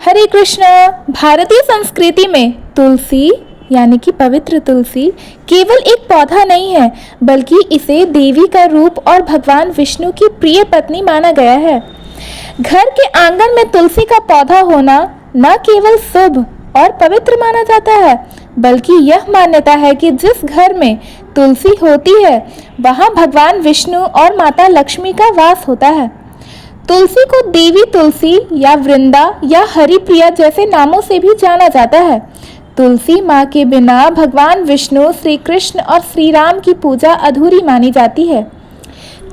हरे कृष्ण। भारतीय संस्कृति में तुलसी यानी कि पवित्र तुलसी केवल एक पौधा नहीं है, बल्कि इसे देवी का रूप और भगवान विष्णु की प्रिय पत्नी माना गया है। घर के आंगन में तुलसी का पौधा होना न केवल शुभ और पवित्र माना जाता है, बल्कि यह मान्यता है कि जिस घर में तुलसी होती है वहाँ भगवान विष्णु और माता लक्ष्मी का वास होता है। तुलसी को देवी तुलसी या वृंदा या हरिप्रिया जैसे नामों से भी जाना जाता है। तुलसी माँ के बिना भगवान विष्णु, श्री कृष्ण और श्री राम की पूजा अधूरी मानी जाती है।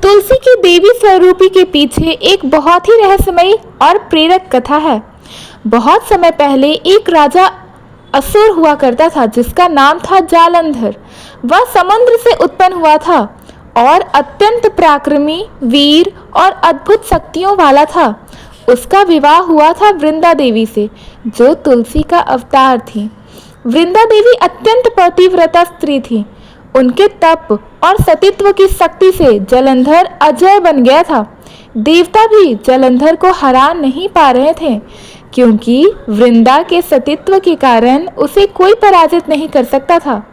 तुलसी की देवी स्वरूपी के पीछे एक बहुत ही रहस्यमयी और प्रेरक कथा है। बहुत समय पहले एक राजा असुर हुआ करता था जिसका नाम था जालंधर। वह समुद्र से उत्पन्न हुआ था और अत्यंत पराक्रमी, वीर और अद्भुत शक्तियों वाला था। उसका विवाह हुआ था वृंदा देवी से, जो तुलसी का अवतार थी। वृंदा देवी अत्यंत पतिव्रता स्त्री थी। उनके तप और सतीत्व की शक्ति से जालंधर अजय बन गया था। देवता भी जालंधर को हरा नहीं पा रहे थे, क्योंकि वृंदा के सतीत्व के कारण उसे कोई पराजित नहीं कर सकता था।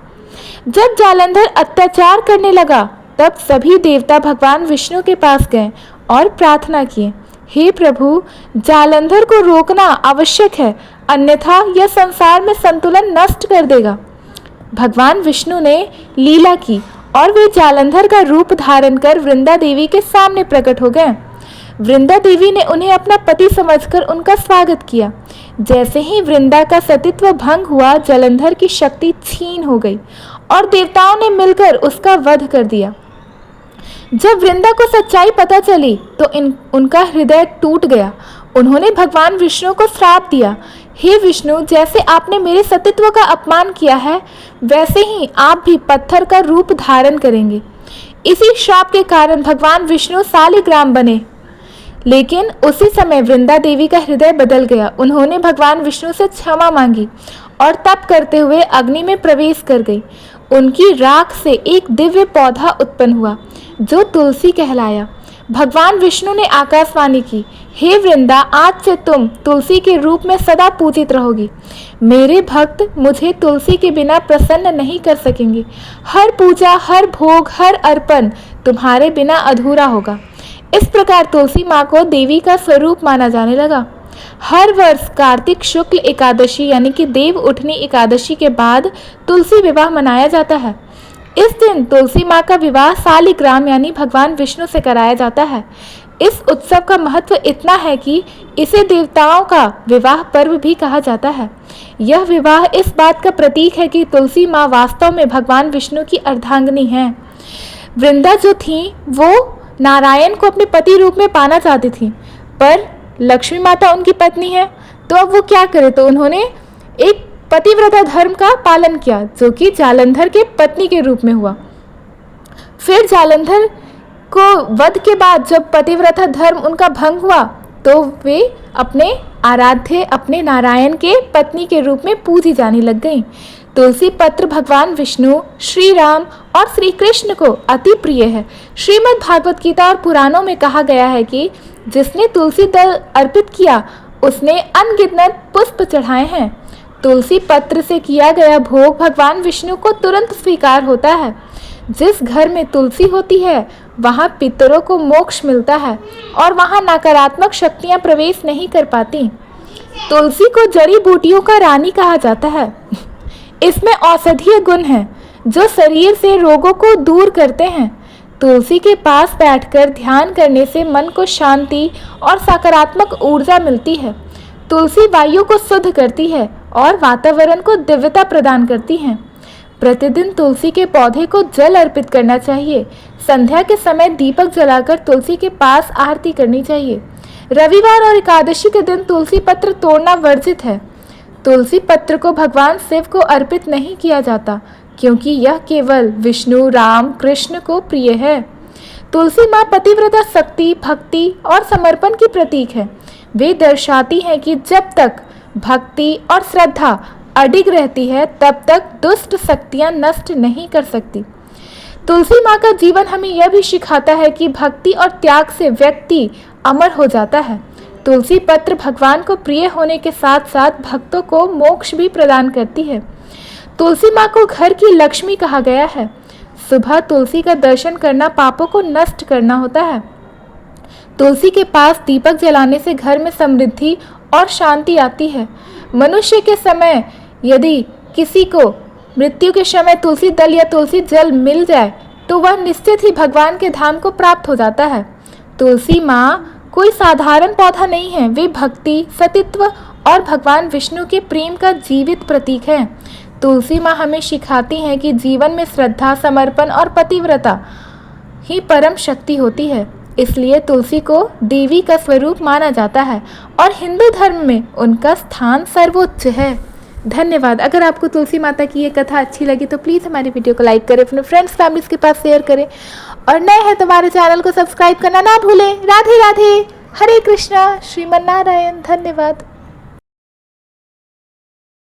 जब जालंधर अत्याचार करने लगा, तब सभी देवता भगवान विष्णु के पास गए और प्रार्थना किए, हे प्रभु, जालंधर को रोकना आवश्यक है, अन्यथा यह संसार में संतुलन नष्ट कर देगा। भगवान विष्णु ने लीला की और वे जालंधर का रूप धारण कर वृंदा देवी के सामने प्रकट हो गए। वृंदा देवी ने उन्हें अपना पति समझकर उनका स्वागत किया। जैसे ही वृंदा का सतीत्व भंग हुआ, जालंधर की शक्ति छीन हो गई और देवताओं ने मिलकर उसका वध कर दिया। जब वृंदा को सच्चाई पता चली तो उनका हृदय टूट गया। उन्होंने भगवान विष्णु को श्राप दिया, हे विष्णु, जैसे आपने मेरे सतीत्व का अपमान किया है, वैसे ही आप भी पत्थर का रूप धारण करेंगे। इसी श्राप के कारण भगवान विष्णु शालिग्राम बने। लेकिन उसी समय वृंदा देवी का हृदय बदल गया। उन्होंने भगवान विष्णु से क्षमा मांगी और तप करते हुए अग्नि में प्रवेश कर गई। उनकी राख से एक दिव्य पौधा उत्पन्न हुआ जो तुलसी कहलाया। भगवान विष्णु ने आकाशवाणी की, हे वृंदा, आज से तुम तुलसी के रूप में सदा पूजित रहोगी। मेरे भक्त मुझे तुलसी के बिना प्रसन्न नहीं कर सकेंगे। हर पूजा, हर भोग, हर अर्पण तुम्हारे बिना अधूरा होगा। इस प्रकार तुलसी माँ को देवी का स्वरूप माना जाने लगा। हर वर्ष कार्तिक शुक्ल एकादशी यानी कि देव उठनी एकादशी के बाद तुलसी विवाह मनाया जाता है। इस दिन तुलसी माँ का विवाह शालिग्राम यानी भगवान विष्णु से कराया जाता है। इस उत्सव का महत्व इतना है कि इसे देवताओं का विवाह पर्व भी कहा जाता है। यह विवाह इस बात का प्रतीक है कि तुलसी माँ वास्तव में भगवान विष्णु की अर्धांगिनी है। वृंदा जो थी वो नारायण को अपने पति रूप में पाना चाहती थी, पर लक्ष्मी माता उनकी पत्नी है, तो अब वो क्या करे। तो उन्होंने एक पतिव्रता धर्म का पालन किया, जो कि जालंधर के पत्नी के रूप में हुआ। फिर जालंधर को वध के बाद जब पतिव्रता धर्म उनका भंग हुआ, तो वे अपने आराध्य, अपने नारायण के पत्नी के रूप में पूजी जाने लग गईं। तुलसी पत्र भगवान विष्णु, श्री राम और श्री कृष्ण को अति प्रिय है। श्रीमद् भागवत गीता और पुराणों में कहा गया है कि जिसने तुलसी दल अर्पित किया उसने अनगिनत पुष्प चढ़ाए हैं। तुलसी पत्र से किया गया भोग भगवान विष्णु को तुरंत स्वीकार होता है। जिस घर में तुलसी होती है वहाँ पितरों को मोक्ष मिलता है और वहाँ नकारात्मक शक्तियाँ प्रवेश नहीं कर पाती। तुलसी को जड़ी बूटियों का रानी कहा जाता है। इसमें औषधीय गुण हैं जो शरीर से रोगों को दूर करते हैं। तुलसी के पास बैठकर ध्यान करने से मन को शांति और सकारात्मक ऊर्जा मिलती है। तुलसी वायु को शुद्ध करती है और वातावरण को दिव्यता प्रदान करती है। प्रतिदिन तुलसी के पौधे को जल अर्पित करना चाहिए। संध्या के समय दीपक जलाकर तुलसी के पास आरती करनी चाहिए। रविवार और एकादशी के दिन तुलसी पत्र तोड़ना वर्जित है। तुलसी पत्र को भगवान शिव को अर्पित नहीं किया जाता, क्योंकि यह केवल विष्णु, राम, कृष्ण को प्रिय है। तुलसी माँ पतिव्रता शक्ति, भक्ति और समर्पण की प्रतीक है। वे दर्शाती हैं कि जब तक भक्ति और श्रद्धा अडिग रहती है, तब तक दुष्ट शक्तियाँ नष्ट नहीं कर सकती। तुलसी माँ का जीवन हमें यह भी सिखाता है कि भक्ति और त्याग से व्यक्ति अमर हो जाता है। तुलसी पत्र भगवान को प्रिय होने के साथ साथ भक्तों को मोक्ष भी प्रदान करती है। तुलसी माँ को घर की लक्ष्मी कहा गया है। सुबह तुलसी का दर्शन करना पापों को नष्ट करना होता है। तुलसी के पास दीपक जलाने से घर में समृद्धि और शांति आती है। मनुष्य के समय यदि किसी को मृत्यु के समय तुलसी दल या तुलसी जल मिल जाए तो वह निश्चित ही भगवान के धाम को प्राप्त हो जाता है। तुलसी माँ कोई साधारण पौधा नहीं है, वे भक्ति, सतीत्व और भगवान विष्णु के प्रेम का जीवित प्रतीक है। तुलसी माँ हमें सिखाती हैं कि जीवन में श्रद्धा, समर्पण और पतिव्रता ही परम शक्ति होती है। इसलिए तुलसी को देवी का स्वरूप माना जाता है और हिंदू धर्म में उनका स्थान सर्वोच्च है। धन्यवाद। अगर आपको तुलसी माता की ये कथा अच्छी लगी तो प्लीज़ हमारी वीडियो को लाइक करें, अपने फ्रेंड्स फैमिलीज के पास शेयर करें और नए हैं तो हमारे चैनल को सब्सक्राइब करना ना भूलें। राधे राधे, हरे कृष्णा, श्रीमन नारायण। धन्यवाद।